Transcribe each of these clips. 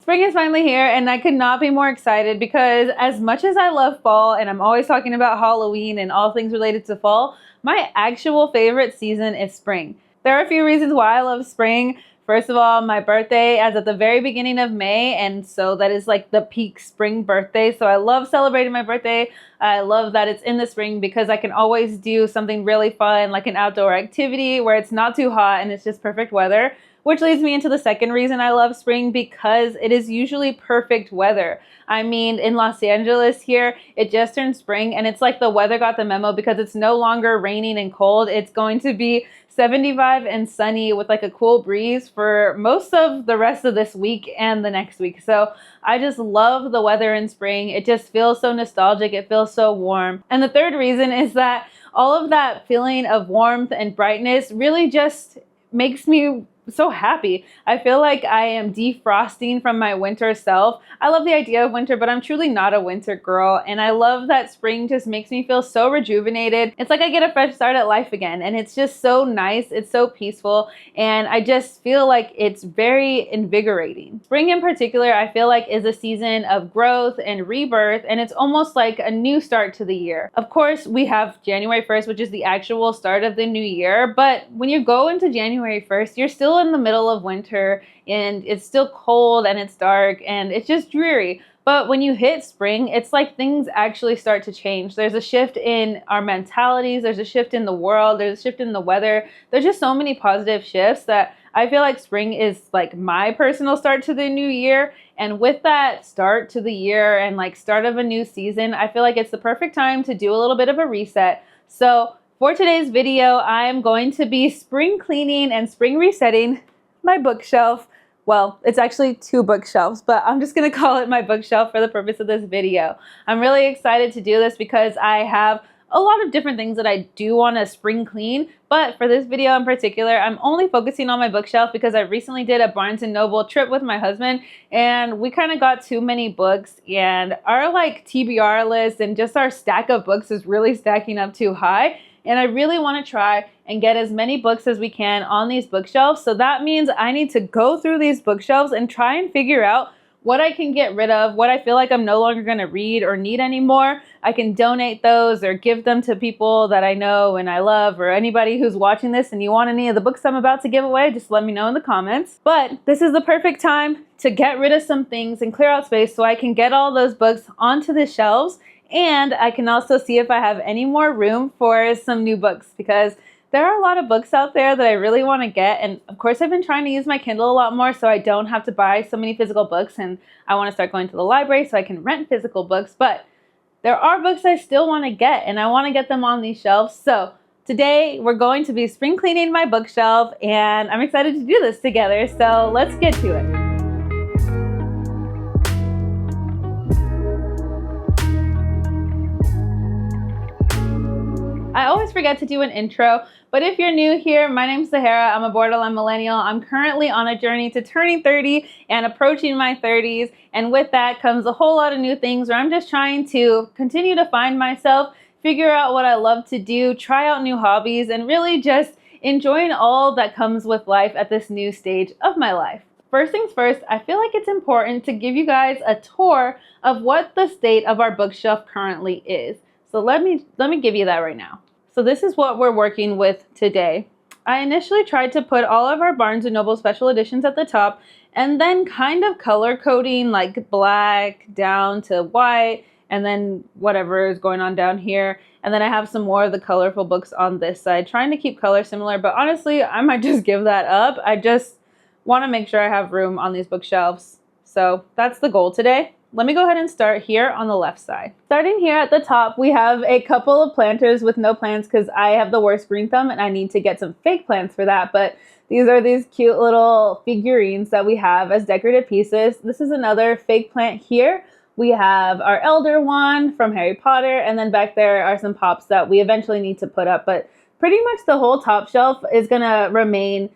Spring is finally here and I could not be more excited because as much as I love fall and I'm always talking about Halloween and all things related to fall, my actual favorite season is spring. There are a few reasons why I love spring. First of all, my birthday is at the very beginning of May, and so that is like the peak spring birthday. So I love celebrating my birthday. I love that it's in the spring because I can always do something really fun, like an outdoor activity where it's not too hot and it's just perfect weather. Which leads me into the second reason I love spring, because it is usually perfect weather. I mean, in Los Angeles here, it just turned spring and it's like the weather got the memo because it's no longer raining and cold. It's going to be 75 and sunny with like a cool breeze for most of the rest of this week and the next week. So I just love the weather in spring. It just feels so nostalgic. It feels so warm. And the third reason is that all of that feeling of warmth and brightness really just makes me so happy. I feel like I am defrosting from my winter self. I love the idea of winter, but I'm truly not a winter girl. And I love that spring just makes me feel so rejuvenated. It's like I get a fresh start at life again. And it's just so nice. It's so peaceful. And I just feel like it's very invigorating. Spring in particular, I feel like is a season of growth and rebirth. And it's almost like a new start to the year. Of course, we have January 1st, which is the actual start of the new year. But when you go into January 1st, you're still in the middle of winter and it's still cold and it's dark and it's just dreary. But when you hit spring, it's like things actually start to change. There's a shift in our mentalities. There's a shift in the world. There's a shift in the weather. There's just so many positive shifts that I feel like spring is like my personal start to the new year. And with that start to the year and like start of a new season, I feel like it's the perfect time to do a little bit of a reset. So for today's video, I'm going to be spring cleaning and spring resetting my bookshelf. Well, it's actually 2 bookshelves, but I'm just gonna call it my bookshelf for the purpose of this video. I'm really excited to do this because I have a lot of different things that I do want to spring clean, but for this video in particular, I'm only focusing on my bookshelf because I recently did a Barnes & Noble trip with my husband and we kind of got too many books and our like TBR list and just our stack of books is really stacking up too high. And I really want to try and get as many books as we can on these bookshelves. So that means I need to go through these bookshelves and try and figure out what I can get rid of, what I feel like I'm no longer going to read or need anymore. I can donate those or give them to people that I know and I love, or anybody who's watching this and you want any of the books I'm about to give away, just let me know in the comments. But this is the perfect time to get rid of some things and clear out space so I can get all those books onto the shelves. And I can also see if I have any more room for some new books because there are a lot of books out there that I really want to get. And of course, I've been trying to use my Kindle a lot more so I don't have to buy so many physical books. And I want to start going to the library so I can rent physical books. But there are books I still want to get and I want to get them on these shelves. So today we're going to be spring cleaning my bookshelf and I'm excited to do this together. So let's get to it. I always forget to do an intro, but if you're new here, my name's Sahara. I'm a borderline millennial. I'm currently on a journey to turning 30 and approaching my 30s. And with that comes a whole lot of new things where I'm just trying to continue to find myself, figure out what I love to do, try out new hobbies, and really just enjoying all that comes with life at this new stage of my life. First things first, I feel like it's important to give you guys a tour of what the state of our bookshelf currently is. So let me give you that right now. So this is what we're working with today. I initially tried to put all of our Barnes & Noble special editions at the top and then kind of color coding like black down to white and then whatever is going on down here. And then I have some more of the colorful books on this side, trying to keep color similar, but honestly, I might just give that up. I just want to make sure I have room on these bookshelves. So that's the goal today. Let me go ahead and start here on the left side. Starting here at the top, we have a couple of planters with no plants because I have the worst green thumb and I need to get some fake plants for that. But these are these cute little figurines that we have as decorative pieces. This is another fake plant here. We have our elder one from Harry Potter, and then back there are some pops that we eventually need to put up. But pretty much the whole top shelf is gonna remain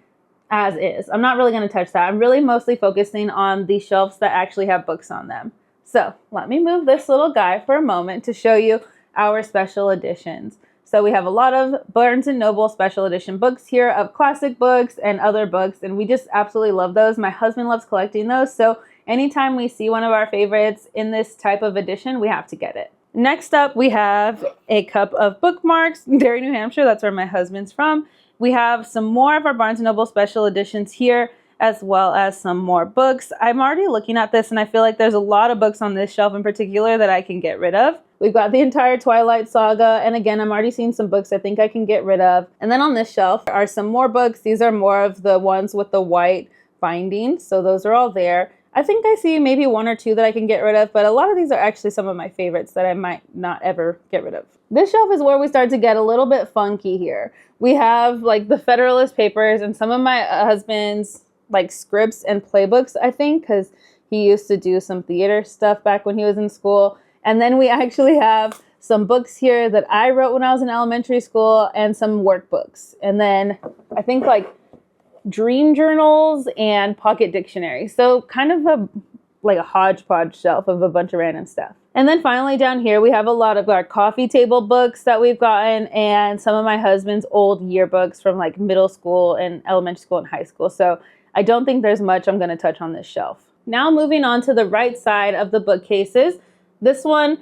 as is. I'm not really gonna touch that. I'm really mostly focusing on the shelves that actually have books on them. So let me move this little guy for a moment to show you our special editions. So we have a lot of Barnes & Noble special edition books here of classic books and other books, and we just absolutely love those. My husband loves collecting those, so anytime we see one of our favorites in this type of edition, we have to get it. Next up, we have a cup of bookmarks, Derry, New Hampshire. That's where my husband's from. We have some more of our Barnes & Noble special editions here, as well as some more books. I'm already looking at this and I feel like there's a lot of books on this shelf in particular that I can get rid of. We've got the entire Twilight saga, and again, I'm already seeing some books I think I can get rid of. And then on this shelf are some more books. These are more of the ones with the white binding, so those are all there. I think I see maybe one or two that I can get rid of, but a lot of these are actually some of my favorites that I might not ever get rid of. This shelf is where we start to get a little bit funky here. We have like the Federalist Papers and some of my husband's like scripts and playbooks, I think, because he used to do some theater stuff back when he was in school. And then we actually have some books here that I wrote when I was in elementary school and some workbooks. And then I think like dream journals and pocket dictionaries. So kind of a hodgepodge shelf of a bunch of random stuff. And then finally down here, we have a lot of our coffee table books that we've gotten and some of my husband's old yearbooks from like middle school and elementary school and high school. So I don't think there's much I'm going to touch on this shelf. Now moving on to the right side of the bookcases. This one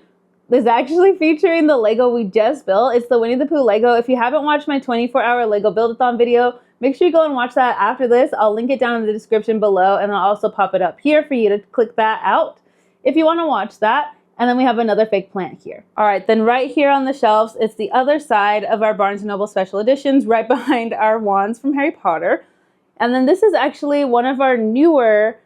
is actually featuring the Lego we just built. It's the Winnie the Pooh Lego. If you haven't watched my 24-hour Lego Build-a-thon video, make sure you go and watch that after this. I'll link it down in the description below, and I'll also pop it up here for you to click that out if you want to watch that. And then we have another fake plant here. All right, then right here on the shelves, it's the other side of our Barnes & Noble special editions, right behind our wands from Harry Potter. And then this is actually one of our newer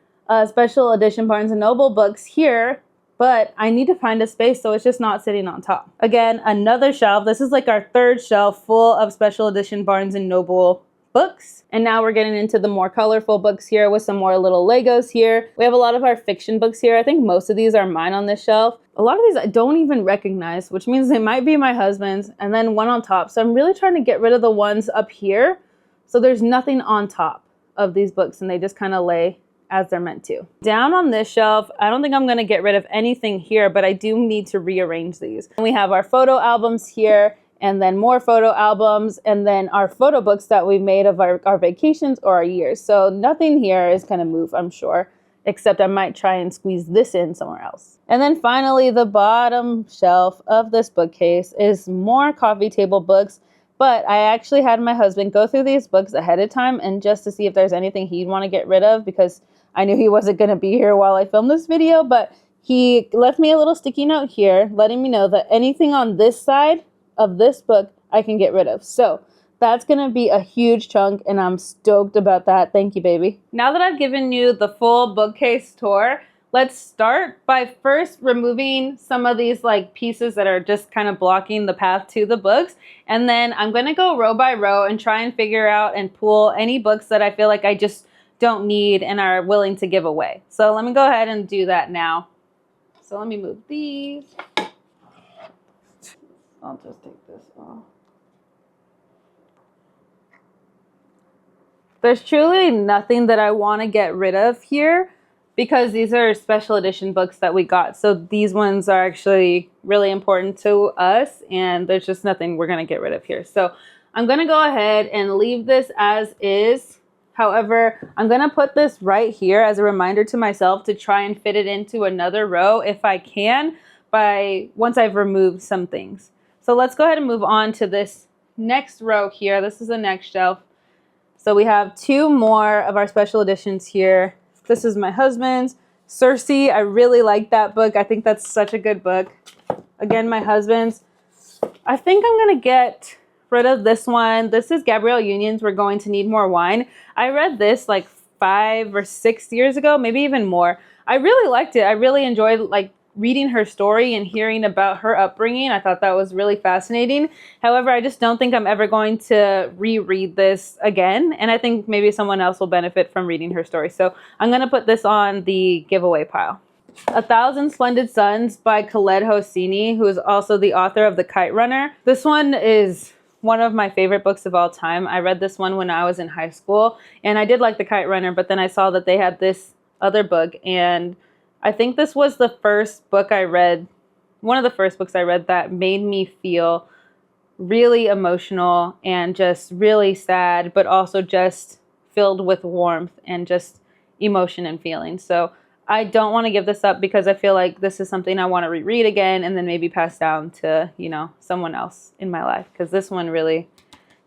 special edition Barnes & Noble books here, but I need to find a space so it's just not sitting on top. Again, another shelf. This is like our third shelf full of special edition Barnes & Noble books. And now we're getting into the more colorful books here with some more little Legos here. We have a lot of our fiction books here. I think most of these are mine on this shelf. A lot of these I don't even recognize, which means they might be my husband's, and then one on top. So I'm really trying to get rid of the ones up here so there's nothing on top of these books and they just kind of lay as they're meant to. Down on this shelf, I don't think I'm going to get rid of anything here, but I do need to rearrange these. And we have our photo albums here, and then more photo albums, and then our photo books that we made of our vacations or our years. So nothing here is going to move, I'm sure, except I might try and squeeze this in somewhere else. And then finally, the bottom shelf of this bookcase is more coffee table books. But I actually had my husband go through these books ahead of time and just to see if there's anything he'd want to get rid of, because I knew he wasn't going to be here while I filmed this video. But he left me a little sticky note here letting me know that anything on this side of this book I can get rid of. So that's going to be a huge chunk and I'm stoked about that. Thank you, baby. Now that I've given you the full bookcase tour, let's start by first removing some of these like pieces that are just kind of blocking the path to the books. And then I'm going to go row by row and try and figure out and pull any books that I feel like I just don't need and are willing to give away. So let me go ahead and do that now. So let me move these. I'll just take this off. There's truly nothing that I want to get rid of here, because these are special edition books that we got. So these ones are actually really important to us and there's just nothing we're going to get rid of here. So I'm going to go ahead and leave this as is. However, I'm going to put this right here as a reminder to myself to try and fit it into another row if I can once I've removed some things. So let's go ahead and move on to this next row here. This is the next shelf. So we have two more of our special editions here. This is my husband's, Circe. I really like that book. I think that's such a good book. Again, my husband's. I think I'm going to get rid of this one. This is Gabrielle Union's We're Going to Need More Wine. I read this like 5 or 6 years ago, maybe even more. I really liked it. I really enjoyed like reading her story and hearing about her upbringing. I thought that was really fascinating. However, I just don't think I'm ever going to reread this again. And I think maybe someone else will benefit from reading her story. So I'm going to put this on the giveaway pile. 1,000 Splendid Suns by Khaled Hosseini, who is also the author of The Kite Runner. This one is one of my favorite books of all time. I read this one when I was in high school and I did like The Kite Runner, but then I saw that they had this other book, and I think this was the first book I read, one of the first books I read that made me feel really emotional and just really sad, but also just filled with warmth and just emotion and feeling. So I don't want to give this up because I feel like this is something I want to reread again and then maybe pass down to, you know, someone else in my life, because this one really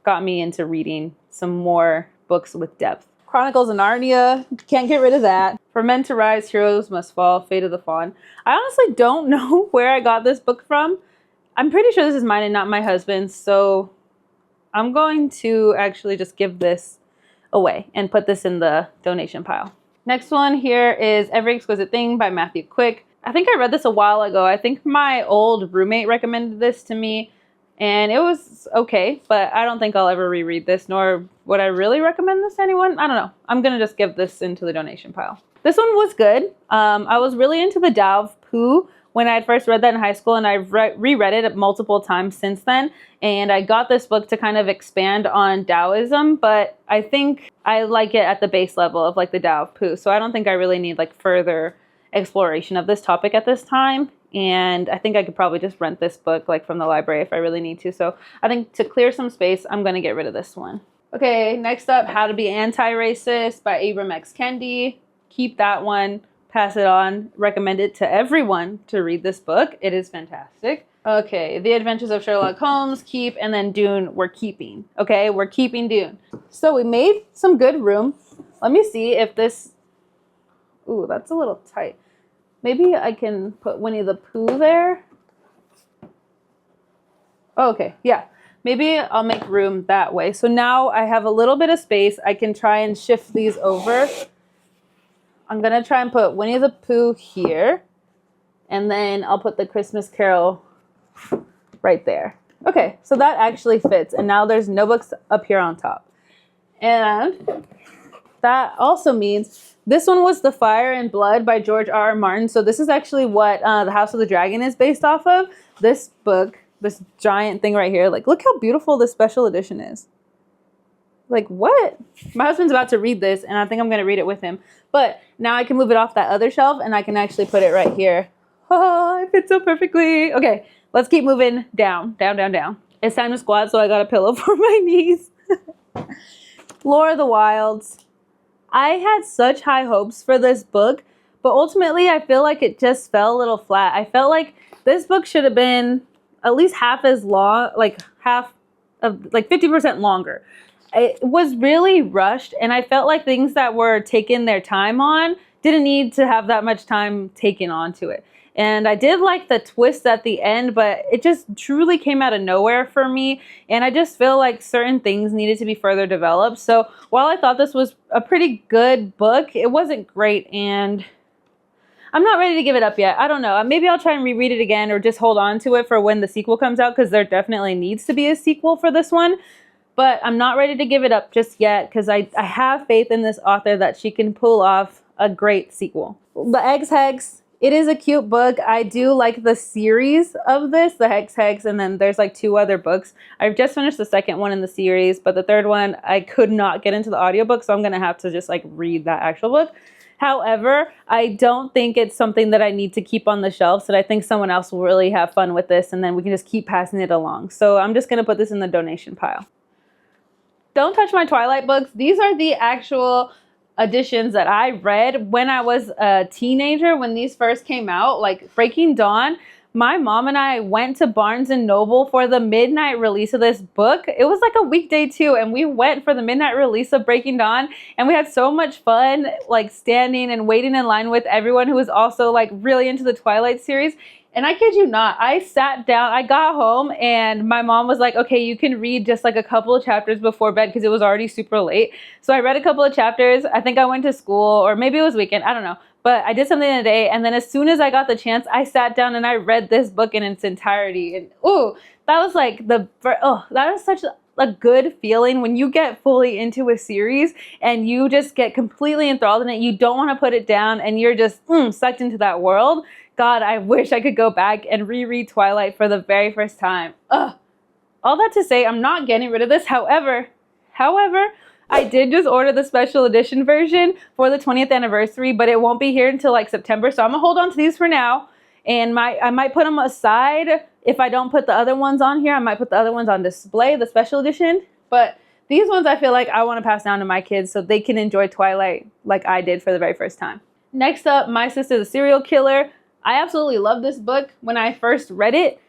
got me into reading some more books with depth. Chronicles of Narnia, can't get rid of that. For Men to Rise, Heroes Must Fall, Fate of the Fawn. I honestly don't know where I got this book from. I'm pretty sure this is mine and not my husband's, so I'm going to actually just give this away and put this in the donation pile. Next one here is Every Exquisite Thing by Matthew Quick. I think I read this a while ago. I think my old roommate recommended this to me and it was okay, but I don't think I'll ever reread this, nor would I really recommend this to anyone. I don't know. I'm going to just give this into the donation pile. This one was good. I was really into the Tao of Pooh when I had first read that in high school, and I've reread it multiple times since then. And I got this book to kind of expand on Taoism, but I think I like it at the base level of like the Tao of Pooh. So I don't think I really need like further exploration of this topic at this time. And I think I could probably just rent this book like from the library if I really need to. So I think to clear some space, I'm going to get rid of this one. Okay, next up, How to Be Anti-Racist by Ibram X. Kendi. Keep that one. Pass it on. Recommend it to everyone to read this book. It is fantastic. Okay, The Adventures of Sherlock Holmes, keep, and then Dune, we're keeping. Okay, we're keeping Dune. So we made some good room. Let me see if this... Ooh, that's a little tight. Maybe I can put Winnie the Pooh there. Oh, okay, yeah. Maybe I'll make room that way. So now I have a little bit of space. I can try and shift these over. I'm going to try and put Winnie the Pooh here. And then I'll put the Christmas Carol right there. Okay, so that actually fits. And now there's no books up here on top. And that also means this one was The Fire and Blood by George R. R. Martin. So this is actually what The House of the Dragon is based off of. This book, this giant thing right here. Like, look how beautiful this special edition is. Like, what? My husband's about to read this, and I think I'm going to read it with him. But now I can move it off that other shelf, and I can actually put it right here. Oh, it fits so perfectly. Okay, let's keep moving down, down, down, down. It's time to squat, so I got a pillow for my knees. Lore of the Wilds. I had such high hopes for this book, but ultimately I feel like it just fell a little flat. I felt like this book should have been at least half as long, like half of, like 50% longer. It was really rushed, and I felt like things that were taking their time on didn't need to have that much time taken onto it. And I did like the twist at the end, but it just truly came out of nowhere for me. And I just feel like certain things needed to be further developed. So while I thought this was a pretty good book, it wasn't great. And I'm not ready to give it up yet. I don't know. Maybe I'll try and reread it again or just hold on to it for when the sequel comes out, because there definitely needs to be a sequel for this one. But I'm not ready to give it up just yet, because I have faith in this author that she can pull off a great sequel. The Eggs Hex. It is a cute book. I do like the series of this, the Hex Hex, and then there's like 2 other books. I've just finished the second one in the series, but the third one I could not get into the audiobook, so I'm going to have to just like read that actual book. However, I don't think it's something that I need to keep on the shelves, and I think someone else will really have fun with this, and then we can just keep passing it along. So I'm just going to put this in the donation pile. Don't touch my Twilight books. These are the actual editions that I read when I was a teenager, when these first came out, like Breaking Dawn. My mom and I went to Barnes & Noble for the midnight release of this book. It was like a weekday too, and we went for the midnight release of Breaking Dawn, and we had so much fun like standing and waiting in line with everyone who was also like really into the Twilight series. And I kid you not, I sat down, I got home, and my mom was like, okay, you can read just like a couple of chapters before bed, because it was already super late. So I read a couple of chapters. I think I went to school, or maybe it was weekend, I don't know. But I did something in the day, and then as soon as I got the chance, I sat down and I read this book in its entirety. And ooh, that was like that was such a good feeling when you get fully into a series and you just get completely enthralled in it. You don't want to put it down, and you're just sucked into that world. God, I wish I could go back and reread Twilight for the very first time. Ugh. All that to say, I'm not getting rid of this. However, I did just order the special edition version for the 20th anniversary, but it won't be here until like September. So I'm gonna hold on to these for now. And I might put them aside. If I don't put the other ones on here, I might put the other ones on display, the special edition. But these ones I feel like I want to pass down to my kids so they can enjoy Twilight like I did for the very first time. Next up, My Sister the Serial Killer. I absolutely love this book when I first read it.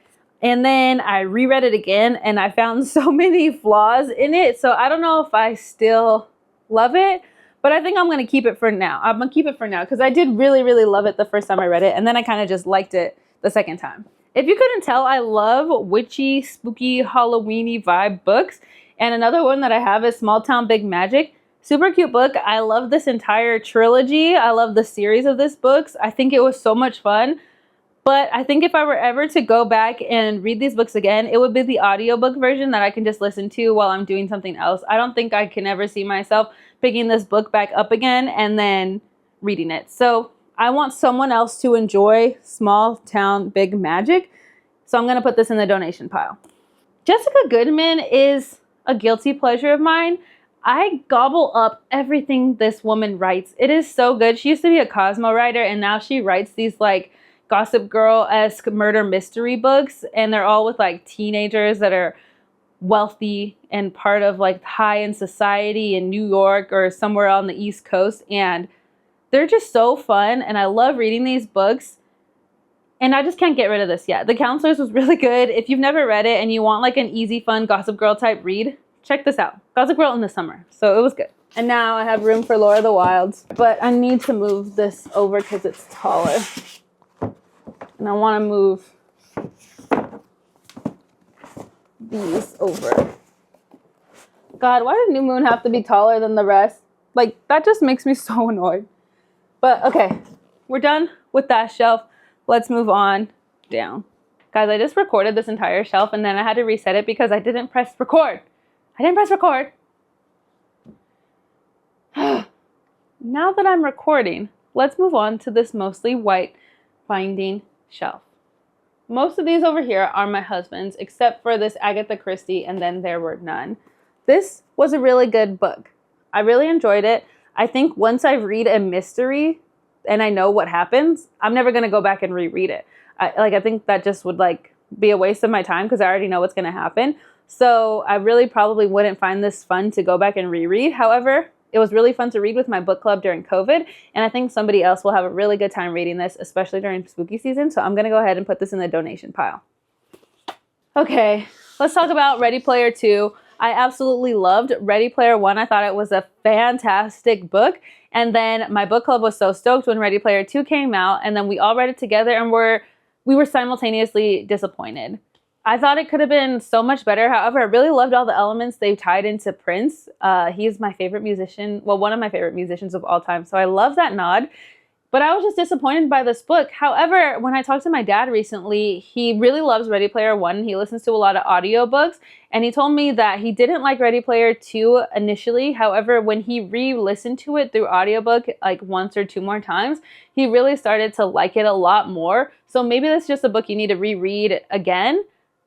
And then I reread it again and I found so many flaws in it. So I don't know if I still love it, but I think I'm going to keep it for now. I'm going to keep it for now because I did really, really love it the first time I read it. And then I kind of just liked it the second time. If you couldn't tell, I love witchy, spooky, Halloweeny vibe books. And another one that I have is Small Town Big Magic. Super cute book. I love this entire trilogy. I love the series of this books. I think it was so much fun. But I think if I were ever to go back and read these books again, it would be the audiobook version that I can just listen to while I'm doing something else. I don't think I can ever see myself picking this book back up again and then reading it. So I want someone else to enjoy Small Town Big Magic. So I'm going to put this in the donation pile. Jessica Goodman is a guilty pleasure of mine. I gobble up everything this woman writes. It is so good. She used to be a Cosmo writer and now she writes these like Gossip Girl-esque murder mystery books, and they're all with like teenagers that are wealthy and part of like high in society in New York or somewhere on the East Coast, and they're just so fun and I love reading these books and I just can't get rid of this yet. The Counselors was really good. If you've never read it and you want like an easy, fun Gossip Girl type read, check this out. Gossip Girl in the summer. So it was good. And now I have room for Laura of the Wilds, but I need to move this over because it's taller. And I want to move these over. God, why did New Moon have to be taller than the rest? Like, that just makes me so annoyed. But, okay. We're done with that shelf. Let's move on down. Guys, I just recorded this entire shelf and then I had to reset it because I didn't press record. I didn't press record. Now that I'm recording, let's move on to this mostly white binding shelf. Most of these over here are my husband's, except for this Agatha Christie and Then There Were None. This was a really good book. I really enjoyed it. I think once I read a mystery and I know what happens, I'm never going to go back and reread it. I think that just would like be a waste of my time because I already know what's going to happen. So I really probably wouldn't find this fun to go back and reread. However, it was really fun to read with my book club during COVID, and I think somebody else will have a really good time reading this, especially during spooky season, so I'm going to go ahead and put this in the donation pile. Okay, let's talk about Ready Player 2. I absolutely loved Ready Player 1. I thought it was a fantastic book, and then my book club was so stoked when Ready Player 2 came out, and then we all read it together, and we were simultaneously disappointed. I thought it could have been so much better. However, I really loved all the elements they tied into Prince. He's my favorite musician. Well, one of my favorite musicians of all time. So I love that nod. But I was just disappointed by this book. However, when I talked to my dad recently, he really loves Ready Player 1. He listens to a lot of audiobooks. And he told me that he didn't like Ready Player 2 initially. However, when he re-listened to it through audiobook like once or two more times, he really started to like it a lot more. So maybe that's just a book you need to reread again.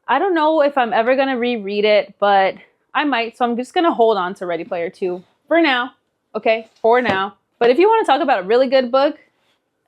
I don't know if I'm ever going to reread it, but I might. So I'm just going to hold on to Ready Player 2 for now. Okay, for now. But if you want to talk about a really good book,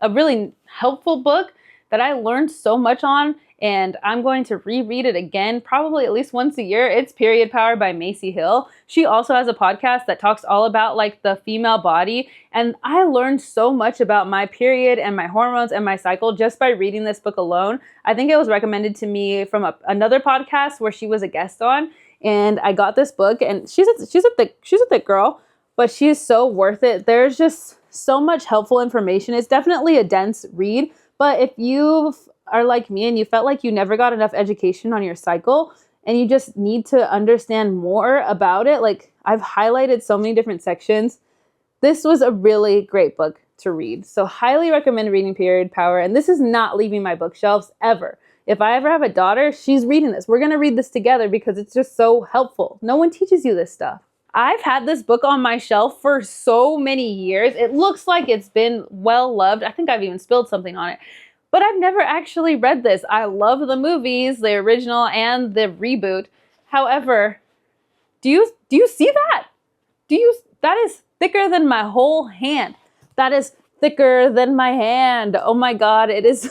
a really helpful book that I learned so much on, and I'm going to reread it again, probably at least once a year, it's Period Power by Macy Hill. She also has a podcast that talks all about like the female body, and I learned so much about my period and my hormones and my cycle just by reading this book alone. I think it was recommended to me from another podcast where she was a guest on, and I got this book, and she's a thick girl, but she is so worth it. There's just so much helpful information. It's definitely a dense read, but if you are like me and you felt like you never got enough education on your cycle and you just need to understand more about it, like I've highlighted so many different sections, this was a really great book to read. So highly recommend reading Period Power, and this is not leaving my bookshelves ever. If I ever have a daughter, she's reading this. We're going to read this together because it's just so helpful. No one teaches you this stuff. I've had this book on my shelf for so many years. It looks like it's been well loved. I think I've even spilled something on it. But I've never actually read this. I love the movies, the original and the reboot. However, do you see that? That is thicker than my whole hand. That is thicker than my hand. Oh my God, it is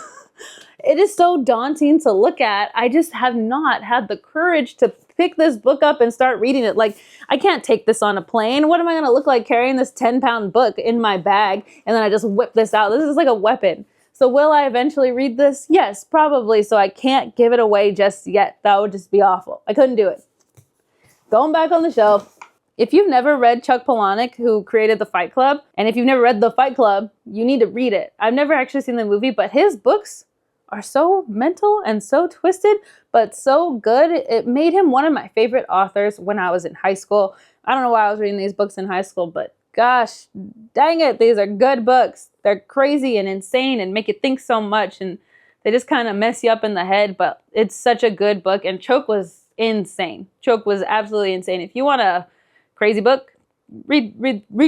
it is so daunting to look at. I just have not had the courage to pick this book up and start reading it. Like, I can't take this on a plane. What am I going to look like carrying this 10-pound book in my bag and then I just whip this out? This is like a weapon. So will I eventually read this? Yes, probably. So I can't give it away just yet. That would just be awful. I couldn't do it. Going back on the shelf. If you've never read Chuck Palahniuk, who created The Fight Club, and if you've never read The Fight Club, you need to read it. I've never actually seen the movie, but his books are so mental and so twisted, but so good. It made him one of my favorite authors when I was in high school. I don't know why I was reading these books in high school, but gosh, dang it, these are good books. They're crazy and insane and make you think so much, and they just kind of mess you up in the head, but it's such a good book, and Choke was insane. Choke was absolutely insane. If you want a crazy book, read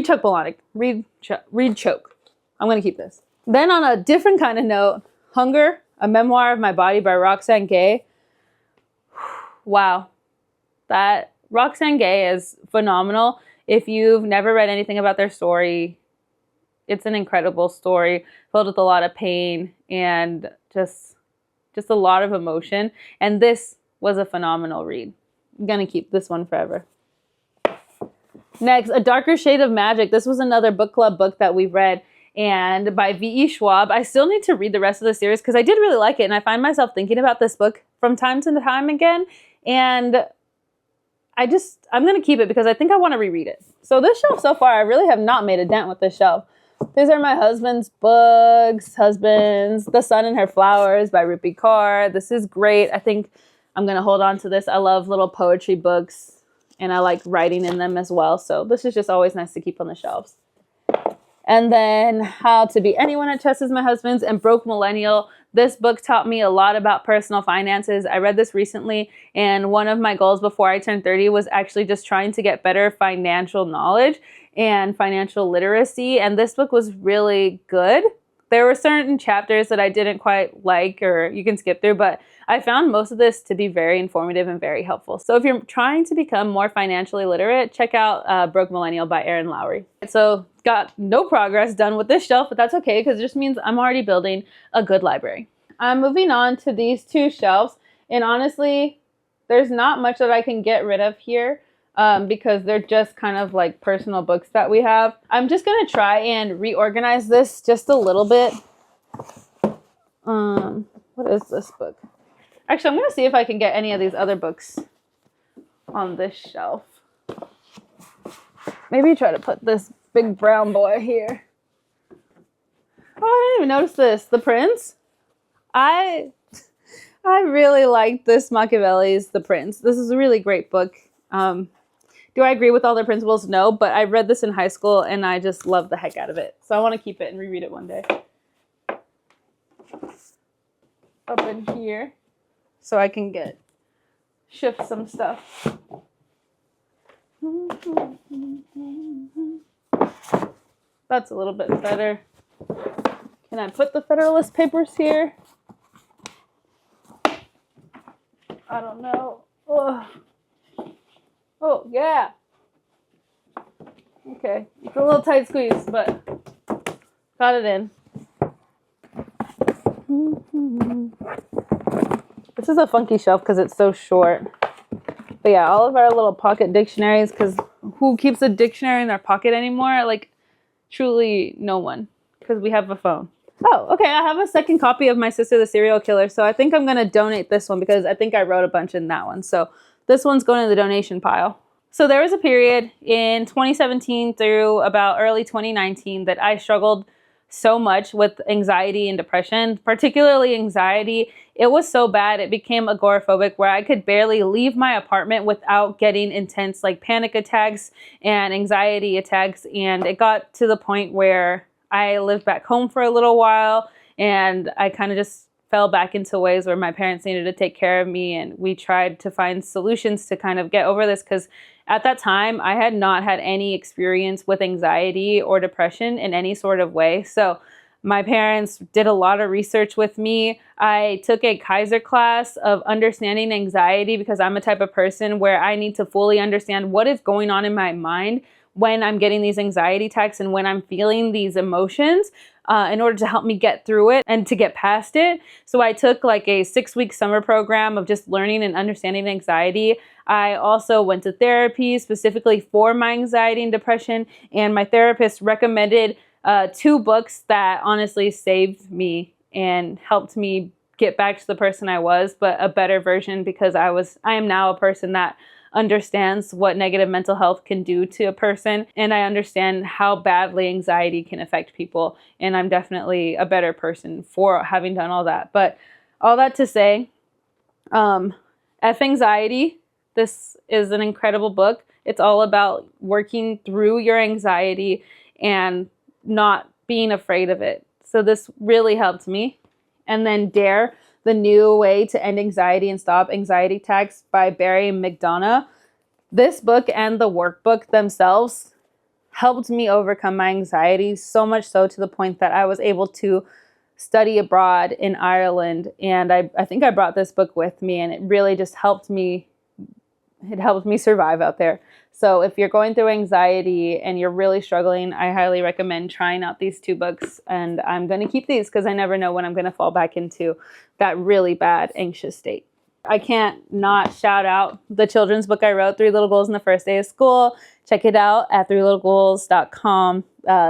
Chuck Palahniuk. Read Choke. I'm going to keep this. Then on a different kind of note, Hunger, A Memoir of My Body by Roxane Gay. Wow. That Roxane Gay is phenomenal. If you've never read anything about their story, it's an incredible story filled with a lot of pain and just a lot of emotion. And this was a phenomenal read. I'm going to keep this one forever. Next, A Darker Shade of Magic. This was another book club book that we read, and by V.E. Schwab. I still need to read the rest of the series because I did really like it, and I find myself thinking about this book from time to time again, and I'm going to keep it because I think I want to reread it. So this shelf so far, I really have not made a dent with this shelf. These are my husband's books. The Sun and Her Flowers by Rupi Kaur. This is great. I think I'm going to hold on to this. I love little poetry books, and I like writing in them as well. So this is just always nice to keep on the shelves. And then How to Be Anyone at Chess is my husband's, and Broke Millennial. This book taught me a lot about personal finances. I read this recently, and one of my goals before I turned 30 was actually just trying to get better financial knowledge and financial literacy. And this book was really good. There were certain chapters that I didn't quite like, or you can skip through, but I found most of this to be very informative and very helpful. So if you're trying to become more financially literate, check out Broke Millennial by Erin Lowry. So got no progress done with this shelf, but that's okay because it just means I'm already building a good library. I'm moving on to these two shelves, and honestly, there's not much that I can get rid of here because they're just kind of like personal books that we have. I'm just going to try and reorganize this just a little bit. What is this book? Actually, I'm going to see if I can get any of these other books on this shelf. Maybe try to put this big brown boy here. Oh, I didn't even notice this. The Prince. I really liked this Machiavelli's The Prince. This is a really great book. Do I agree with all their principles? No, but I read this in high school and I just love the heck out of it. So I want to keep it and reread it one day. Up in here, so I can shift some stuff. That's a little bit better. Can I put the Federalist Papers here? I don't know. Ugh. Oh, yeah. Okay. It's a little tight squeeze, but got it in. This is a funky shelf because it's so short. But yeah, all of our little pocket dictionaries, because who keeps a dictionary in their pocket anymore? Like, truly no one, because we have a phone. Oh, okay, I have a second copy of My Sister the Serial Killer, so I think I'm going to donate this one because I think I wrote a bunch in that one. So this one's going to the donation pile. So there was a period in 2017 through about early 2019 that I struggled so much with anxiety and depression, particularly anxiety. It was so bad, it became agoraphobic where I could barely leave my apartment without getting intense like panic attacks and anxiety attacks. And it got to the point where I lived back home for a little while and I kind of just fell back into ways where my parents needed to take care of me, and we tried to find solutions to kind of get over this because at that time I had not had any experience with anxiety or depression in any sort of way. So my parents did a lot of research with me. I took a Kaiser class of understanding anxiety because I'm a type of person where I need to fully understand what is going on in my mind when I'm getting these anxiety attacks and when I'm feeling these emotions in order to help me get through it and to get past it. So I took like a 6-week summer program of just learning and understanding anxiety. I also went to therapy specifically for my anxiety and depression, and my therapist recommended 2 books that honestly saved me and helped me get back to the person I was, but a better version, because I am now a person that understands what negative mental health can do to a person, and I understand how badly anxiety can affect people, and I'm definitely a better person for having done all that. But all that to say, F Anxiety, this is an incredible book. It's all about working through your anxiety and not being afraid of it. So this really helped me. And then Dare, The New Way to End Anxiety and Stop Anxiety Attacks by Barry McDonough. This book and the workbook themselves helped me overcome my anxiety, so much so to the point that I was able to study abroad in Ireland. And I think I brought this book with me, and it really just helped me. It helped me survive out there. So if you're going through anxiety and you're really struggling, I highly recommend trying out these 2 books. And I'm going to keep these because I never know when I'm going to fall back into that really bad anxious state. I can't not shout out the children's book I wrote, 3 Little Goals in the First Day of School. Check it out at 3littlegoals.com.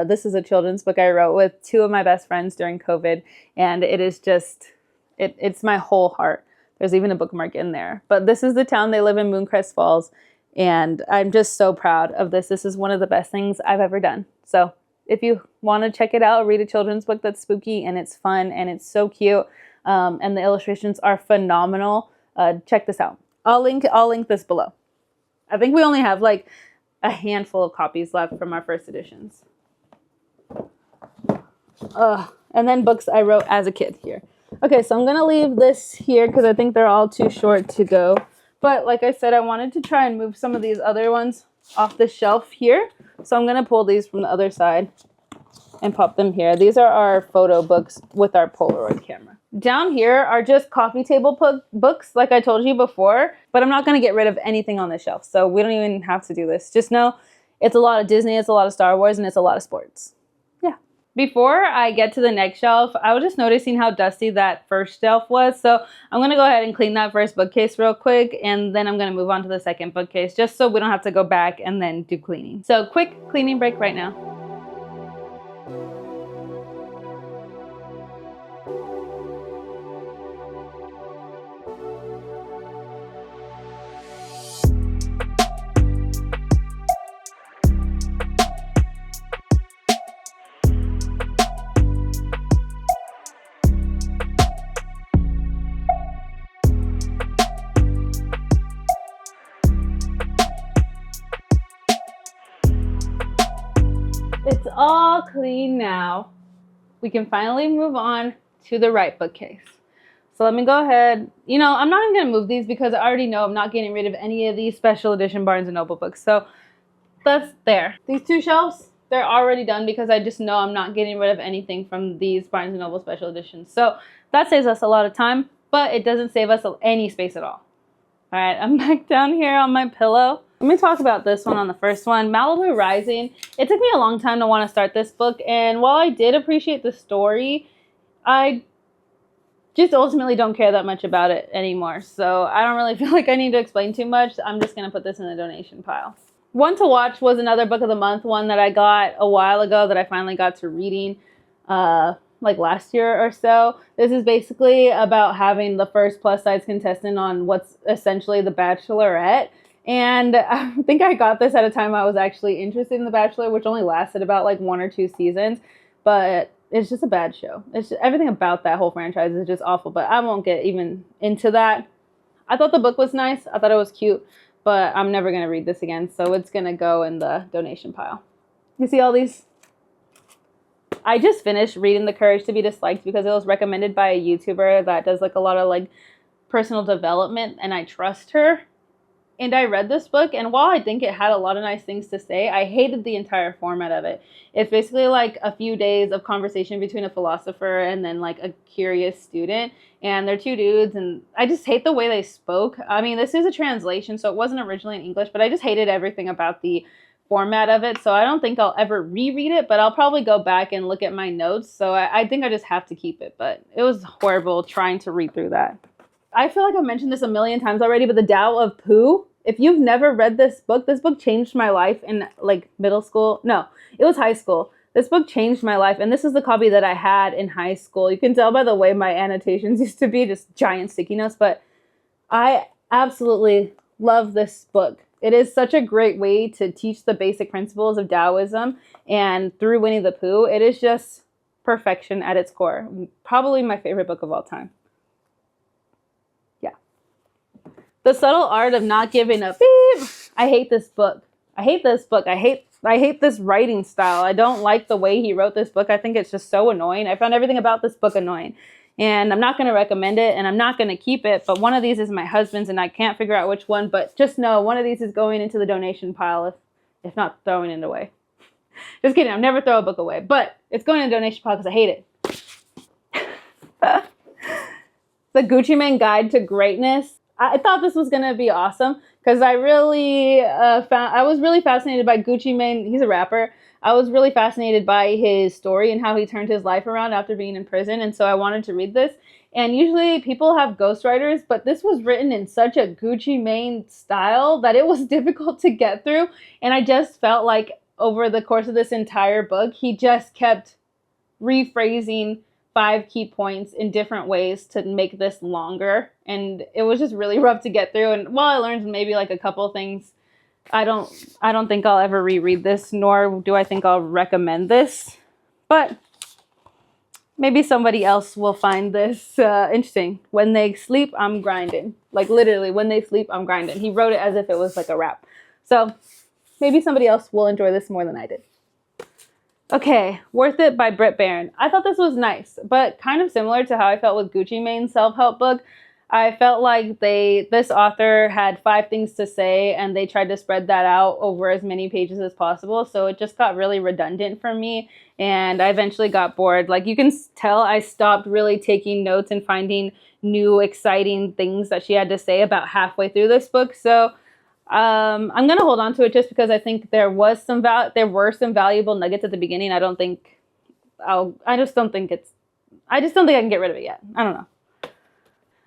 This is a children's book I wrote with 2 of my best friends during COVID. And it is just, it's my whole heart. There's even a bookmark in there. But this is the town they live in, Mooncrest Falls. And I'm just so proud of this. This is one of the best things I've ever done. So if you want to check it out, read a children's book that's spooky and it's fun and it's so cute. And the illustrations are phenomenal. Check this out. I'll link this below. I think we only have like a handful of copies left from our first editions. And then books I wrote as a kid here. Okay, so I'm going to leave this here because I think they're all too short to go. But like I said, I wanted to try and move some of these other ones off the shelf here. So I'm going to pull these from the other side and pop them here. These are our photo books with our Polaroid camera. Down here are just coffee table books, like I told you before. But I'm not going to get rid of anything on the shelf. So we don't even have to do this. Just know it's a lot of Disney, it's a lot of Star Wars, and it's a lot of sports. Before I get to the next shelf, I was just noticing how dusty that first shelf was. So I'm going to go ahead and clean that first bookcase real quick. And then I'm going to move on to the second bookcase just so we don't have to go back and then do cleaning. So quick cleaning break right now. It's all clean now. We can finally move on to the right bookcase. So let me go ahead. You know, I'm not even going to move these because I already know I'm not getting rid of any of these special edition Barnes & Noble books. So that's there. These 2 shelves, they're already done because I just know I'm not getting rid of anything from these Barnes & Noble special editions. So that saves us a lot of time, but it doesn't save us any space at all. All right, I'm back down here on my pillow. Let me talk about this one on the first one, Malibu Rising. It took me a long time to want to start this book, and while I did appreciate the story, I just ultimately don't care that much about it anymore. So I don't really feel like I need to explain too much. I'm just going to put this in the donation pile. One to watch was another book of the month, one that I got a while ago that I finally got to reading like last year or so. This is basically about having the first plus size contestant on what's essentially The Bachelorette. And I think I got this at a time I was actually interested in The Bachelor, which only lasted about like 1 or 2 seasons. But it's just a bad show. It's just, everything about that whole franchise is just awful. But I won't get even into that. I thought the book was nice. I thought it was cute. But I'm never going to read this again. So it's going to go in the donation pile. You see all these? I just finished reading The Courage to Be Disliked because it was recommended by a YouTuber that does like a lot of like personal development. And I trust her. And I read this book, and while I think it had a lot of nice things to say, I hated the entire format of it. It's basically like a few days of conversation between a philosopher and then like a curious student. And they're 2 dudes, and I just hate the way they spoke. I mean, this is a translation, so it wasn't originally in English, but I just hated everything about the format of it, so I don't think I'll ever reread it, but I'll probably go back and look at my notes. So I think I just have to keep it, but it was horrible trying to read through that. I feel like I've mentioned this a million times already, but The Tao of Pooh, if you've never read this book changed my life in like middle school. No, it was high school. This book changed my life, and this is the copy that I had in high school. You can tell by the way my annotations used to be, just giant sticky notes, but I absolutely love this book. It is such a great way to teach the basic principles of Taoism, and through Winnie the Pooh, it is just perfection at its core. Probably my favorite book of all time. Yeah. The Subtle Art of Not Giving Up. Beep. I hate this book. I hate this book. I hate this writing style. I don't like the way he wrote this book. I think it's just so annoying. I found everything about this book annoying. And I'm not going to recommend it, and I'm not going to keep it, but one of these is my husband's, and I can't figure out which one, but just know one of these is going into the donation pile, if not throwing it away. Just kidding, I'll never throw a book away, but it's going in the donation pile because I hate it. The Gucci Mane Guide to Greatness. I thought this was going to be awesome because I was really fascinated by Gucci Mane. He's a rapper. I was really fascinated by his story and how he turned his life around after being in prison. And so I wanted to read this. And usually people have ghostwriters, but this was written in such a Gucci Mane style that it was difficult to get through. And I just felt like over the course of this entire book, he just kept rephrasing 5 key points in different ways to make this longer. And it was just really rough to get through. And while I learned maybe like a couple things, I don't think I'll ever reread this, nor do I think I'll recommend this. But maybe somebody else will find this interesting. When they sleep, I'm grinding. Like literally, when they sleep, I'm grinding. He wrote it as if it was like a rap. So maybe somebody else will enjoy this more than I did. Okay, Worth It by Britt Barron. I thought this was nice, but kind of similar to how I felt with Gucci Mane's self-help book. I felt like this author had 5 things to say, and they tried to spread that out over as many pages as possible. So it just got really redundant for me, and I eventually got bored. Like you can tell, I stopped really taking notes and finding new, exciting things that she had to say about halfway through this book. So I'm gonna hold on to it just because I think there were some valuable nuggets at the beginning. I just don't think I can get rid of it yet. I don't know.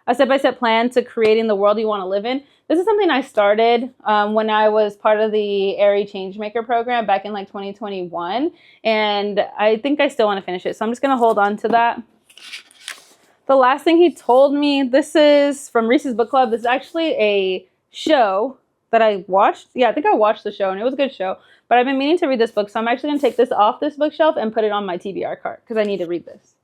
A step-by-step plan to creating the world you want to live in. This is something I started when I was part of the Airy Changemaker program back in like 2021. And I think I still want to finish it. So I'm just going to hold on to that. The last thing he told me, this is from Reese's Book Club. This is actually a show that I watched. Yeah, I think I watched the show and it was a good show. But I've been meaning to read this book. So I'm actually going to take this off this bookshelf and put it on my TBR cart because I need to read this.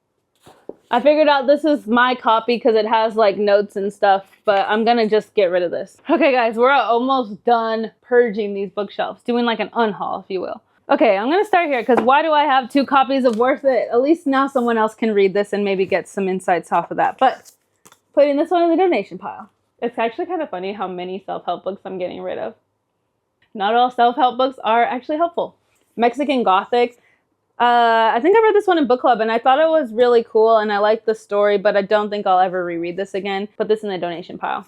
I figured out this is my copy because it has like notes and stuff, but I'm going to just get rid of this. Okay, guys, we're almost done purging these bookshelves, doing like an unhaul, if you will. Okay, I'm going to start here because why do I have 2 copies of Worth It? At least now someone else can read this and maybe get some insights off of that. But putting this one in the donation pile. It's actually kind of funny how many self-help books I'm getting rid of. Not all self-help books are actually helpful. Mexican Gothic. I think I read this one in book club and I thought it was really cool and I liked the story, but I don't think I'll ever reread this again. Put this in the donation pile.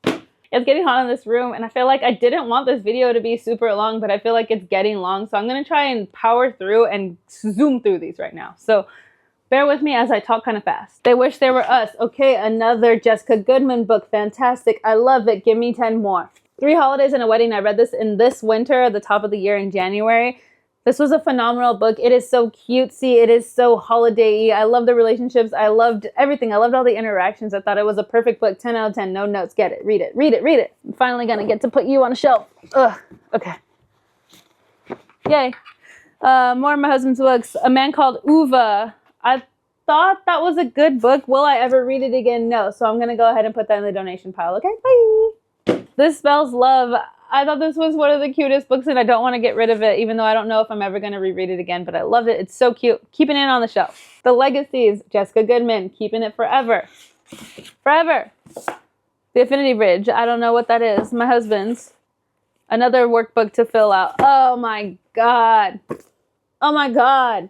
It's getting hot in this room and I feel like I didn't want this video to be super long, but I feel like it's getting long. So I'm going to try and power through and zoom through these right now. So bear with me as I talk kind of fast. They Wish They Were Us. Okay, another Jessica Goodman book. Fantastic. I love it. Give me 10 more. 3 Holidays and a Wedding. I read this in this winter at the top of the year in January. This was a phenomenal book. It is so cutesy. It is so holiday-y. I love the relationships. I loved everything. I loved all the interactions. I thought it was a perfect book. 10 out of 10. No notes. Get it. Read it. Read it. Read it. I'm finally going to get to put you on a shelf. Ugh. Okay. Yay. More of my husband's books. A Man Called Uva. I thought that was a good book. Will I ever read it again? No. So I'm going to go ahead and put that in the donation pile. Okay? Bye. This Spells Love. I thought this was one of the cutest books and I don't want to get rid of it, even though I don't know if I'm ever going to reread it again, but I loved it. It's so cute. Keeping it on the shelf. The Legacies, Jessica Goodman, keeping it forever. Forever. The Affinity Bridge, I don't know what that is. My husband's. Another workbook to fill out. Oh my God. Oh my God.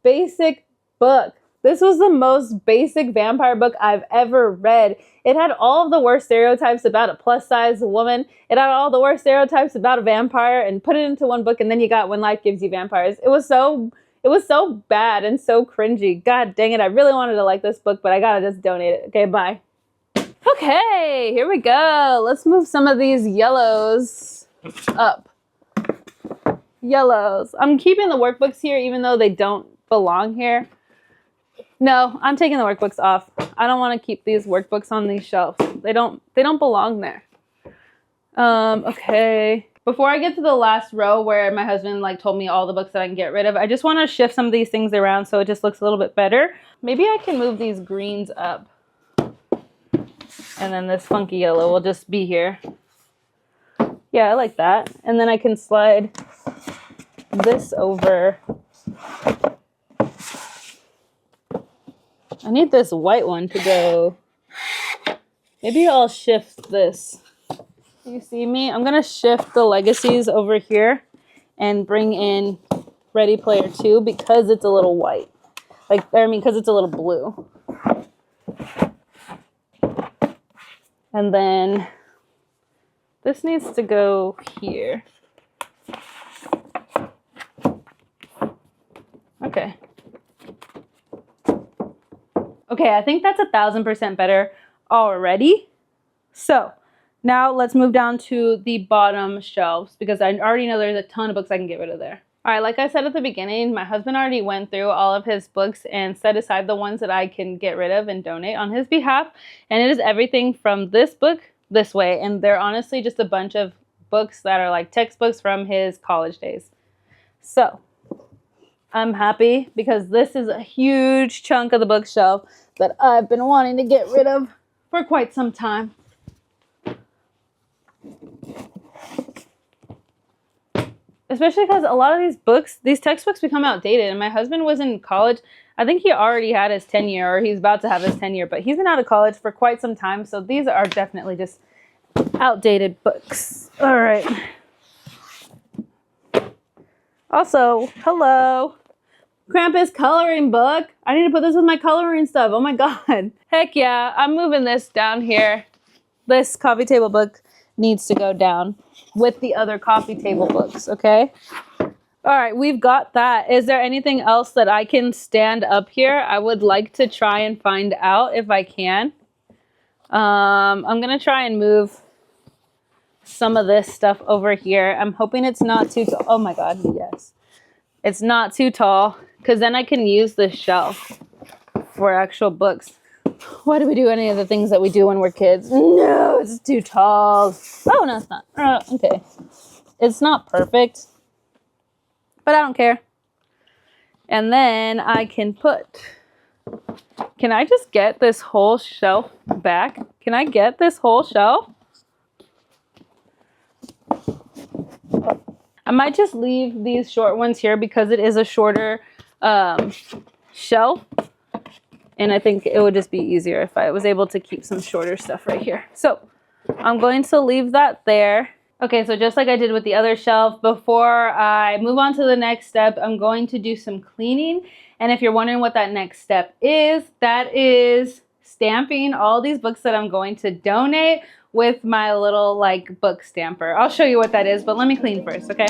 Basic book. This was the most basic vampire book I've ever read. It had all of the worst stereotypes about a plus-size woman. It had all the worst stereotypes about a vampire, and put it into one book, and then you got When Life Gives You Vampires. It was so bad and so cringy. God dang it, I really wanted to like this book, but I gotta just donate it. Okay, bye. Okay, here we go. Let's move some of these yellows up. Yellows. I'm keeping the workbooks here even though they don't belong here. No, I'm taking the workbooks off. I don't want to keep these workbooks on these shelves. They don't belong there. Okay. Before I get to the last row where my husband like told me all the books that I can get rid of, I just want to shift some of these things around so it just looks a little bit better. Maybe I can move these greens up. And then this funky yellow will just be here. Yeah, I like that. And then I can slide this over. I need this white one to go. Maybe I'll shift this. You see me? I'm going to shift the legacies over here and bring in Ready Player 2 because it's a little white. Because it's a little blue. And then this needs to go here. Okay. Okay, I think that's 1,000% better already. So now let's move down to the bottom shelves because I already know there's a ton of books I can get rid of there. All right, like I said at the beginning, my husband already went through all of his books and set aside the ones that I can get rid of and donate on his behalf. And it is everything from this book this way. And they're honestly just a bunch of books that are like textbooks from his college days. So I'm happy because this is a huge chunk of the bookshelf that I've been wanting to get rid of for quite some time. Especially because a lot of these books, these textbooks become outdated. And my husband was in college. I think he already had his tenure, or he's about to have his tenure, but he's been out of college for quite some time. So these are definitely just outdated books. All right. Also, hello. Krampus coloring book. I need to put this with my coloring stuff. Oh my God. Heck yeah. I'm moving this down here. This coffee table book needs to go down with the other coffee table books, okay? All right, we've got that. Is there anything else that I can stand up here? I would like to try and find out if I can. I'm gonna try and move some of this stuff over here. I'm hoping it's not too tall. Oh my God, yes. It's not too tall, because then I can use this shelf for actual books. Why do we do any of the things that we do when we're kids? No, it's too tall. Oh, no, it's not. Okay. It's not perfect, but I don't care. And then I can I just get this whole shelf back? Can I get this whole shelf? I might just leave these short ones here because it is a shorter shelf. And I think it would just be easier if I was able to keep some shorter stuff right here. So I'm going to leave that there. Okay, so just like I did with the other shelf, before I move on to the next step, I'm going to do some cleaning. And if you're wondering what that next step is, that is stamping all these books that I'm going to donate with my little like book stamper. I'll show you what that is, but let me clean first, okay?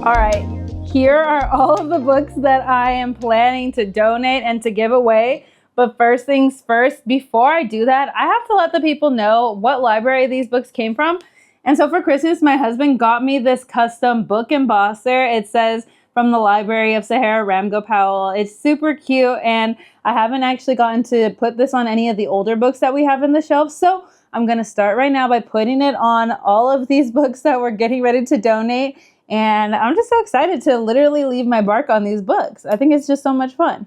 All right, here are all of the books that I am planning to donate and to give away. But first things first, before I do that, I have to let the people know what library these books came from. And so for Christmas, my husband got me this custom book embosser. It says from the Library of Sahara Ramgopal. It's super cute, and I haven't actually gotten to put this on any of the older books that we have in the shelves. So I'm gonna start right now by putting it on all of these books that we're getting ready to donate. And I'm just so excited to literally leave my mark on these books. I think it's just so much fun.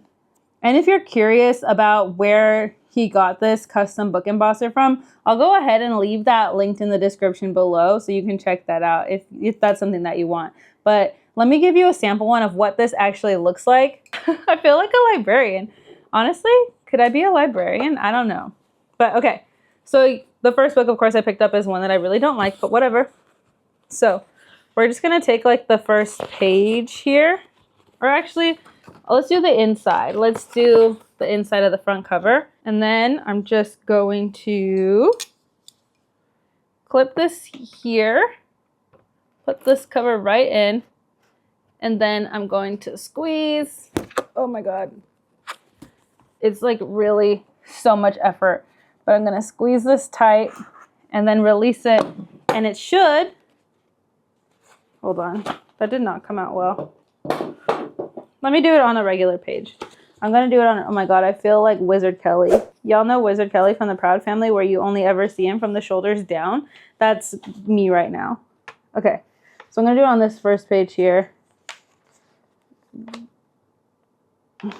And if you're curious about where he got this custom book embosser from. I'll go ahead and leave that linked in the description below so you can check that out if that's something that you want. But let me give you a sample one of what this actually looks like. I feel like a librarian. Honestly, could I be a librarian? I don't know. But okay, so the first book, of course, I picked up is one that I really don't like, but whatever. So we're just gonna take like the first page here, or actually, let's do the inside. Let's do the inside of the front cover. And then I'm just going to clip this here, put this cover right in, and then I'm going to squeeze. Oh my God. It's like really so much effort, but I'm gonna squeeze this tight and then release it, and it should, hold on, that did not come out well. Let me do it on a regular page. I'm gonna do it on, oh my God, I feel like Wizard Kelly. Y'all know Wizard Kelly from the Proud Family where you only ever see him from the shoulders down? That's me right now. Okay, so I'm gonna do it on this first page here.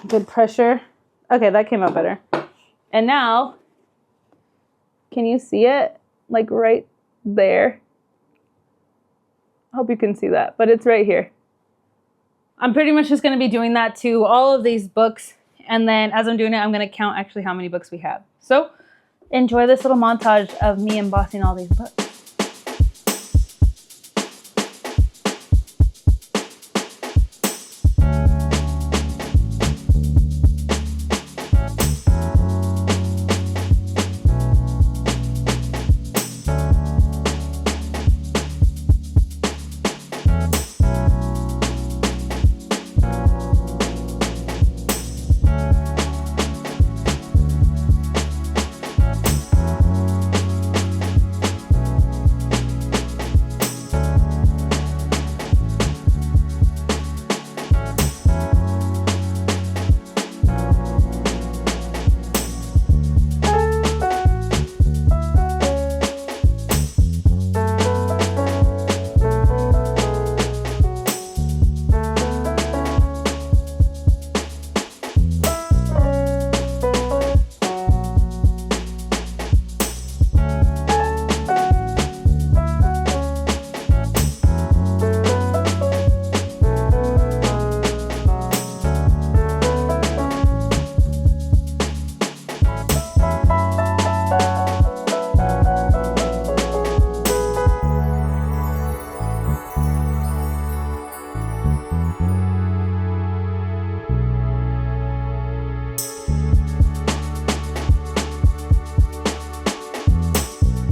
Good pressure. Okay, that came out better. And now, can you see it? Like right there. I hope you can see that, but it's right here. I'm pretty much just going to be doing that to all of these books. And then as I'm doing it, I'm going to count actually how many books we have. So enjoy this little montage of me embossing all these books.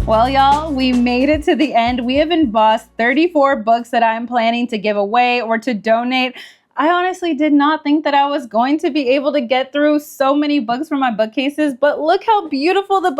Well, y'all, we made it to the end. We have embossed 34 books that I'm planning to give away or to donate. I honestly did not think that I was going to be able to get through so many books from my bookcases, but look how beautiful the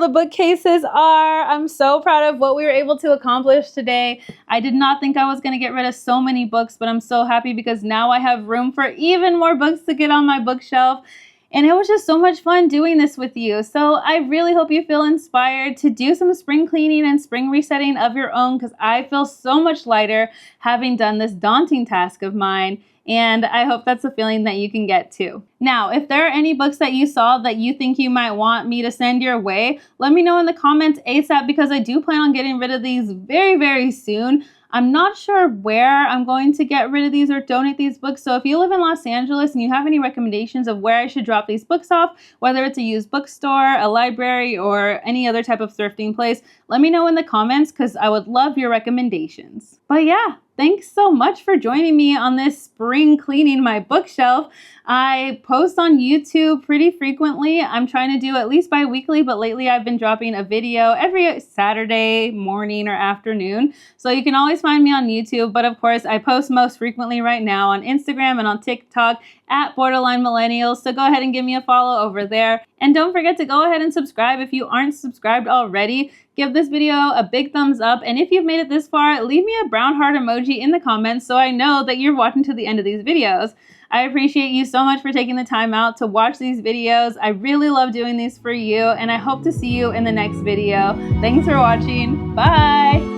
bookcases are. I'm so proud of what we were able to accomplish today. I did not think I was going to get rid of so many books, but I'm so happy because now I have room for even more books to get on my bookshelf. And it was just so much fun doing this with you. So I really hope you feel inspired to do some spring cleaning and spring resetting of your own, because I feel so much lighter having done this daunting task of mine. And I hope that's a feeling that you can get too. Now, if there are any books that you saw that you think you might want me to send your way, let me know in the comments ASAP, because I do plan on getting rid of these very, very soon. I'm not sure where I'm going to get rid of these or donate these books. So if you live in Los Angeles and you have any recommendations of where I should drop these books off, whether it's a used bookstore, a library, or any other type of thrifting place, let me know in the comments, because I would love your recommendations. But yeah, thanks so much for joining me on this spring cleaning my bookshelf. I post on YouTube pretty frequently. I'm trying to do at least bi-weekly, but lately I've been dropping a video every Saturday morning or afternoon. So you can always find me on YouTube, but of course I post most frequently right now on Instagram and on TikTok at Borderline Millennials. So go ahead and give me a follow over there. And don't forget to go ahead and subscribe if you aren't subscribed already. Give this video a big thumbs up. And if you've made it this far, leave me a brown heart emoji in the comments so I know that you're watching to the end of these videos. I appreciate you so much for taking the time out to watch these videos. I really love doing these for you, and I hope to see you in the next video. Thanks for watching. Bye!